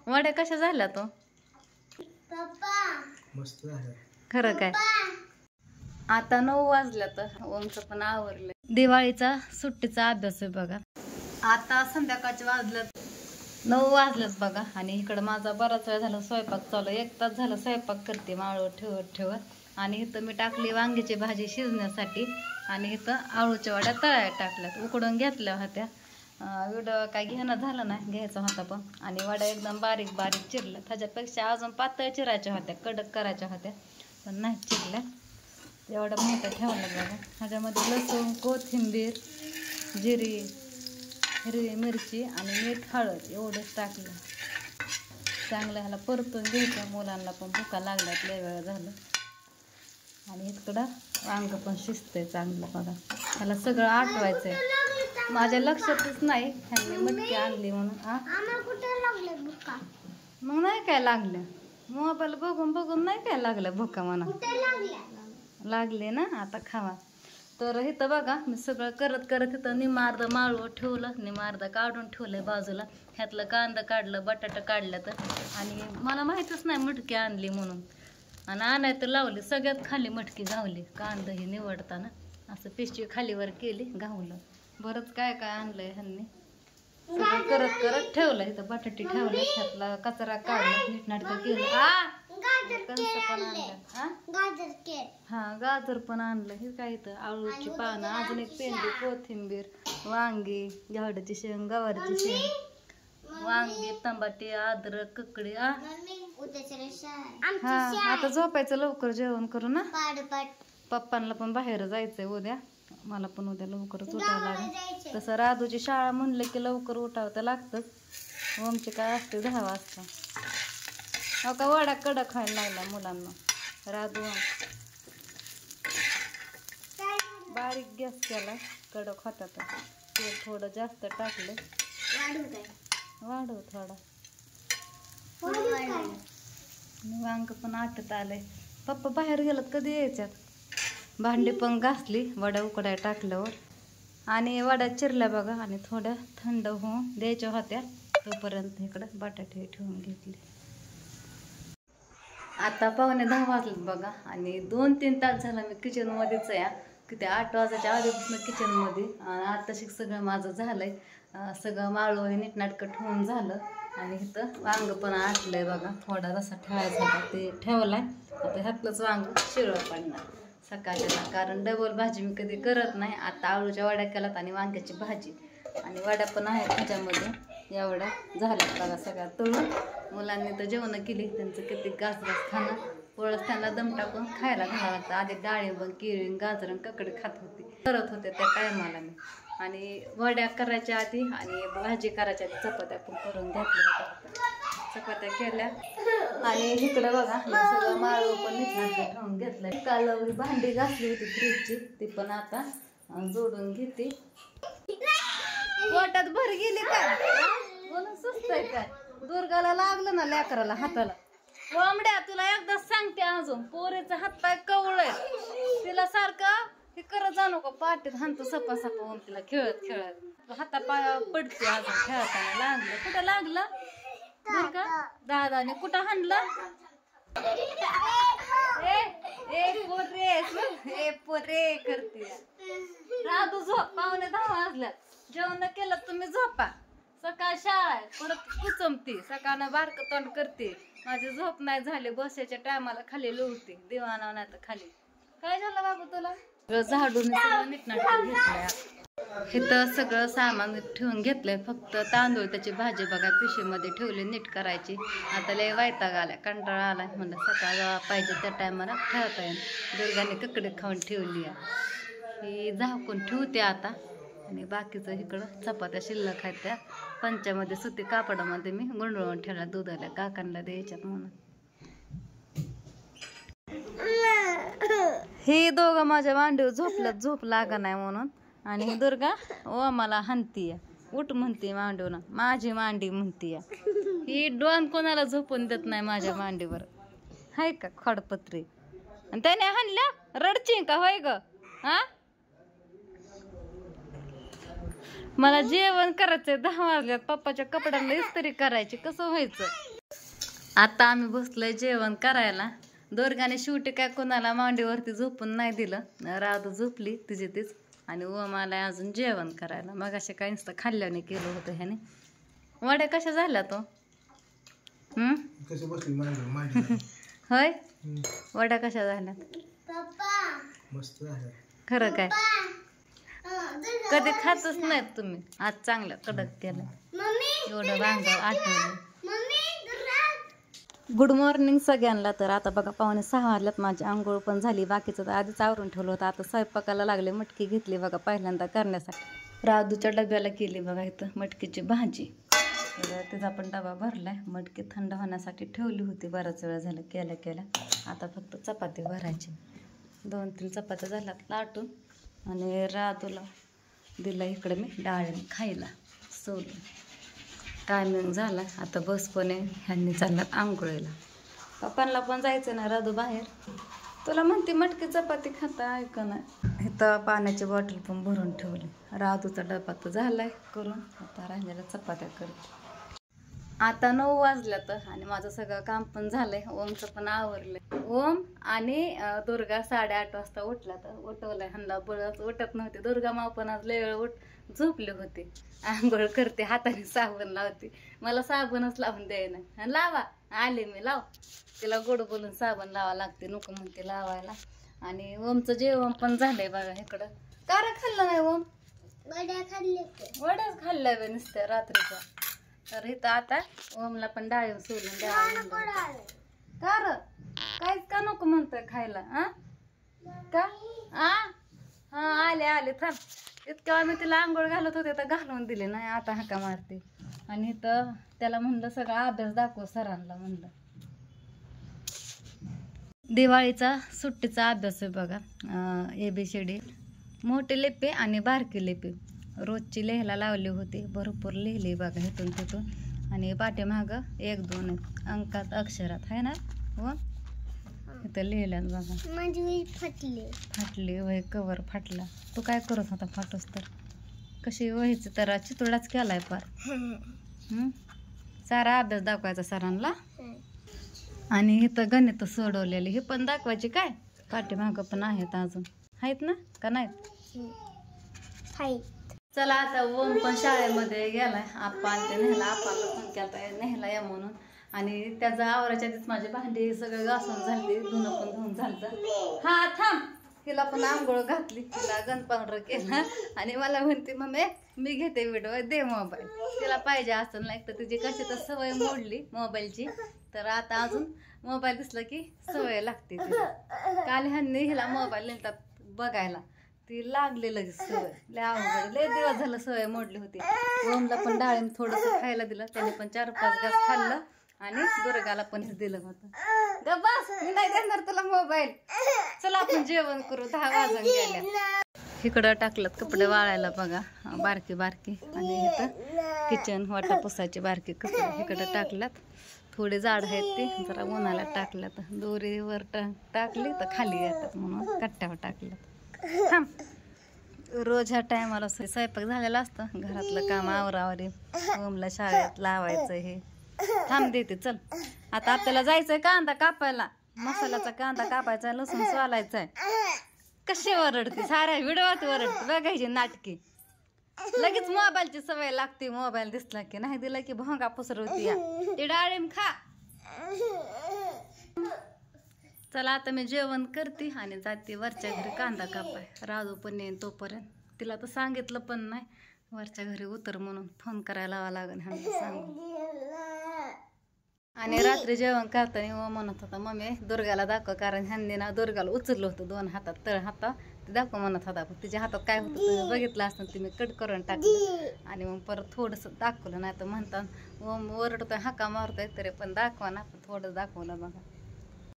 वड्या कशा झाल्या तो मस्त आहे खरं काय. आता 9 वाजल्या तर ओमचं पण आवरलं. दिवाळीचा सुट्टीचा अभ्यास आहे बघा. आता संध्याकाळचे वाजल्यात 9 वाजलेच बघा. आणि इकडं माझा बराच वेळ झाला स्वयंपाक चालू. 1 तास झालं स्वयंपाक करते माळव ठेवत ठेवत. आणि इथं मी टाकली वांग्याची भाजी शिजण्यासाठी. आणि इथं आळूच्या वड्या तळायला टाकल्यात, उकडून घेतल्या होत्या. व्हिडिओ काय घेणं झालं नाही, घ्यायचा होता पण. आणि वड्या एकदम बारीक बारीक चिरल्या. त्याच्यापेक्षा अजून पातळ चिरायच्या होत्या, कडक करायच्या होत्या, पण नाही चिरल्या. एवढं मोठं ठेवलं बघा. ह्याच्यामध्ये लसूण, कोथिंबीर, जिरी, हिरवी मिरची आणि मीठ, हळद एवढंच टाकलं. चांगलं ह्याला परतून घ्यायचं. मुलांना पण भुका लागल्यात, लय वेळ झालं. आणि इकडं वांग पण शिजतंय चांगलं बघा. ह्याला सगळं आटवायचंय. माझ्या लक्षातच नाही ह्यांनी मटकी आणली म्हणून. मग नाही काय लागलं, मोबाईल बघून बघून नाही काय लागलं भुका म्हणा. लागले ना, आता खावा. तर इथं बघा मी सगळं करत करत इथं निमार्द माळवं ठेवलं, निमार्द काढून ठेवलंय बाजूला. ह्यातलं कांदा काढलं, बटाटा काढलं. तर आणि मला माहीतच नाही मटकी आणली म्हणून. आणि आणाय तर लावली, सगळ्यात खाली मटकी घावली. कांदा हे निवडताना असं पिशवी खालीवर केली, घावलं. बरंच काय काय आणलंय ह्यांनी. सगळं करत करत ठेवलं. इथं बटाटे ठेवले, ह्यातला कचरा काढला, नीटनाटकं केलं. गाजर पण आणलं. हे काय इथं आळूची पानं, अजून एक पेंडी, कोथिंबीर, वांगी, घेवड्याची शेंग, गवारीची शेंग, वांगी, टमाटे, अद्रक, ककडी. आता झोपायचं लवकर, जेवण करू ना. पप्पांना पण बाहेर जायचंय उद्या. मला पण उद्या लवकरच उठावं लागेल. तसं राधूची शाळा म्हणलं की लवकर उठावं तर लागतंच. ओमची काय असते 10 वाजता. हो का, वडा कडक खायला लागला मुलांना. राधू बारीक गॅस केला, कडक होता. तेल थोडं जास्त टाकलं. वाढव थोडा. वांग पण आटत आलंय. पप्पा बाहेर गेलात, कधी यायच्यात. भांडी पण घासली वड्या उकडाय टाकल्यावर. आणि वड्या चिरल्या बघा. आणि थोड्या थंड होऊन द्यायच्या होत्या, तोपर्यंत इकडं बटाटे ठेवून घेतले. आता 9:45 वाजलेत बघा. आणि 2-3 तास झाला मी किचनमध्येच आहे. किती 8 वाजायच्या आधीपासून किचनमध्ये. आणि आता सगळं माझं झालंय. सगळं माळव नीटनाटकं ठेवून झालं. आणि इथं वांग पण आटलंय बघा. थोडा रसा ठेवायचा होता, ते ठेवलाय. आता ह्यातलंच वांग शिळं पडणार सकाळच्या, कारण डबल भाजी मी कधी करत नाही. आता आळूच्या वड्या केल्यात आणि वांग्याची भाजी. आणि वड्या पण आहेत ह्याच्यामध्ये. एवढ्या झाल्यात बघा सगळ्या तळून. मुलांनी तर जेवणं केली, त्यांचं किती गाजरात खाणं. पोळस त्यांना दम टाकून खायला घालावं लागतं. आधी डाळिंब, केळी, गाजर, ककडी खात होती, करत होते त्या टायमाला मी. आणि वड्या करायच्या आधी आणि भाजी करायच्या आधी चपात्या पण करून घेतल्या होत्या. चपात्या केल्या. आणि इकडं बघा सगळं माळव पण नीटनाटकं ठेवून घेतलंय. काल भांडी घासली होती फ्रीजची, ती पण आता जोडून घेते. पोटात भर गेली काय म्हणून सुचतंय काय. दुर्गाला लागलं ना लेकराला हाताला. कोंबड्या तुला एकदाच सांगते, अजून पोरीचा हातपाय कवळय. तिला सारखं हे करत जाऊ नको, पाठीत हाणतो सपा होऊन तिला खेळत खेळत. हातापाय पडते अजून खेळताना. लागलं कुठं लागलं दुर्गा? दादाने कुठं हाणलं? पोरे करते. राधू झोप, 9:45 वाजल्यात. जेवण केलं तुम्ही झोपा. सकाळ शाळा आहे, परत कुचमती. सकाळनं बारकं तोंड करते. माझी झोप नाही झाली, बसायच्या टायमाला खाली लोळते. दिवाणावर नाही तर खाली. काय झालं बाबू तुला? झाडून सगळं नीटनाटकं घेतलंय. इथं सगळं सामान ठेवून घेतलंय. फक्त तांदूळ त्याची भाजी बघा पिशवीमध्ये ठेवली नीट करायची. आता लय वैताग आलाय, कंटाळा आलाय. म्हणलं सकाळ पाहिजे त्या टायमाला ठेवता येईल. दुर्गाने ककडी खाऊन ठेवली आहे, ही झाकून ठेवते आता. आणि बाकीचं इकडं चपात्या शिल्लक आहेत, त्या पंचामध्ये सुती कापडामध्ये मी गुंडळून ठेवल्या दुधाला, काकांना द्यायच्यात म्हणून. ही दोघं माझ्या मांडीवर झोपल्यात, झोप लागा नाही म्हणून. आणि ही दुर्गा मला हाणतीय, उठ म्हणते मांडीवर, माझी मांडी म्हणतीय. ही डोन कोणाला झोपून देत नाही माझ्या मांडीवर, हाय का खडपत्री. आणि त्याने हाणल्या रडची का होय ग? हा, मला जेवण करायचंय, 10 वाजल्यात. पप्पाच्या कपड्यांना इस्त्री करायची, कसं व्हायचं? आता आम्ही बसलोय जेवण करायला. दोरगाने शेवटी काय कोणाला मांडीवरती झोपून नाही दिलं. राधू झोपली तिची तीच आणि ओम आलाय अजून जेवण करायला. मग असे काही नुसतं खाल्ल्याने केलं होतं ह्याने. वड्या कशा झाल्या तो? होय, वड्या कशा झाल्या? खरं काय? कधी खातच नाहीत तुम्ही. आज चांगलं कडक केलं. एवढं वांग आठवलं. गुड मॉर्निंग सगळ्यांना. तर आता बघा 5:45 वाजल्यात. माझी आंघोळ पण झाली. बाकीचं तर आधीच आवरून ठेवलं होतं. आता स्वयंपाकाला लागले. मटकी घेतली बघा पहिल्यांदा करण्यासाठी. राधूच्या डब्याला केली बघा इथं मटकीची भाजी. तर तिचा पण डबा भरलाय. मटकी थंड होण्यासाठी ठेवली होती. बराच वेळ झाला केल्या. आता फक्त चपाती भरायची. 2-3 चपात्या झाल्यात लाटून. आणि राधूला दिला इकडे मी डाळिंब खायला सोलून. टायमिंग झाला आता. बस पण आहे. ह्यांनी चाललात आंघोळीला. पप्पांना पण जायचं ना राधू बाहेर. तुला म्हणते मटकी चपाती खाता ऐक ना. इथं पाण्याची बॉटल पण भरून ठेवली. राधूचा डबा तर झालाय करून. आता राहिलेल्या चपात्या करते. आता 9 वाजल्यात आणि माझं सगळं काम पण झालंय. ओमचं पण आवरलंय. ओम आणि दुर्गा 8:30 वाजता उठला. तर उठवलंय ह्यांना. बळच उठत नव्हते. दुर्गा माव पण आज लय वेळ झोपले होते. आंघोळ करते हाताने साबण लावते. मला साबणच लावून द्यायना. लावा आले मी लाव. तिला गोड बोलून साबण लावा लागते. नको म्हणते लावायला. आणि ओमचं जेवण पण झालंय बघा इकडं. काय खाल्लं नाही ओम? वड्याच खाल्ल्या नुसत्या रात्रीच्या. तर इथं आता ओमला पण डाळिंब सोलून द्यावं. काहीच का नको म्हणतोय खायला? का? हा आले थांब. इतक्या वेळ मी तिला आंघोळ घालत होते तर घालून दिले नाही. आता हाका मारते. आणि इथं त्याला म्हणलं सगळा अभ्यास दाखव सरांना म्हणलं. दिवाळीचा सुट्टीचा अभ्यास आहे बघा. ABCD मोठी लिपी आणि बारकी लिपी रोजची लिहायला लावली होती. भरपूर लिहिली बघा इथून तिथून. आणि पाठीमागं 1-2 अंकात अक्षरात आहे ना. व इथं लिहिल्यात बघा. माझी वही फाटली वही कवर फाटला. तू काय करत होता फाटूस तर? कशी वहीच तर चितुडाच केलाय पार. सारा अभ्यास दाखवायचा सरांना. आणि इथं गणित सोडवलेली हे पण दाखवायची काय. पाठीमागं पण आहेत अजून. आहेत ना का नाहीत? चला आता ओम पण शाळेमध्ये गेलाय. आप्पा आणि ते नेहला. आप्पाला फोन केला नेहला या म्हणून. आणि त्याचा आवराच्या आधीच माझी भांडी सगळं घासून झाली. धुणं पण धुवून झालं. हा थांब. तिला पण आंघोळ घातली. तिला गन पावडर केला. आणि मला म्हणते मम्मी मी घेते व्हिडिओ दे मोबाईल. तिला पाहिजे असं नाही तर तिची कशी तर सवय मोडली मोबाईलची. तर आता अजून मोबाईल दिसला की सवय लागते. काल ह्यांनी हिला मोबाईल नेतात बघायला. ती लागली लगेच सवय. लय अवघड. लय दिवस झालं सवय मोडली होती. ओमला पण डाळिंब थोडंसं खायला दिलं. त्याने पण 4-5 घास खाल्लं. आणि दुर्गाला पण दिलं होतं. बस मी नाही देणार तुला मोबाईल. चला आपण जेवण करू. 10 वाजून गेल्या. इकडं टाकलं कपडे वाळायला बघा बारकी. आणि इथं किचन वाटा पुसायची बारकी कपडे इकडं टाकल्यात. थोडे जाड आहेत ते जरा उन्हाला टाकल्यात. दोरीवर टाकली तर खाली येतात म्हणून कट्ट्यावर टाकल्यात. थांब. रोज ह्या टायमाला स्वयंपाक झालेला असतं. घरातलं काम आवरावरी. ओमला शाळेत लावायचं हे. थांब देते चल. आता आपल्याला जायचंय कांदा कापायला. मसाल्याचा कांदा कापायचा. लसूण सोलायचाय. कशी ओरडते साऱ्या व्हिडिओत ओरडते बघायची नाटकी. लगेच मोबाईलची सवय लागते. मोबाईल दिसला की नाही दिला की भोंगा पसरवती. ते डाळिंब खा. चला आता मी जेवण करते आणि जाते वरच्या घरी कांदा कापाय. राधू पण येईन तोपर्यंत. तिला तर सांगितलं पण नाही वरच्या घरी उतर म्हणून. फोन करायला लावा लागेल ह्यांना सांगून. आणि रात्री जेवण करताना म्हणत होता मम्मी दुर्गाला दाखव. कारण ह्यांनी ना दुर्गाला उचललं होतं 2 हातात तळ हातात. ते दाखव म्हणत होता. पण तिच्या हातात काय होतं तुम्ही बघितलं असतं. ती मी कट करून टाकलं. आणि मग परत थोडंसं दाखवलं. नाही तर म्हणतात ओरडतोय हाका मारतोय तरी पण दाखवा ना. थोडं दाखवलं बघा.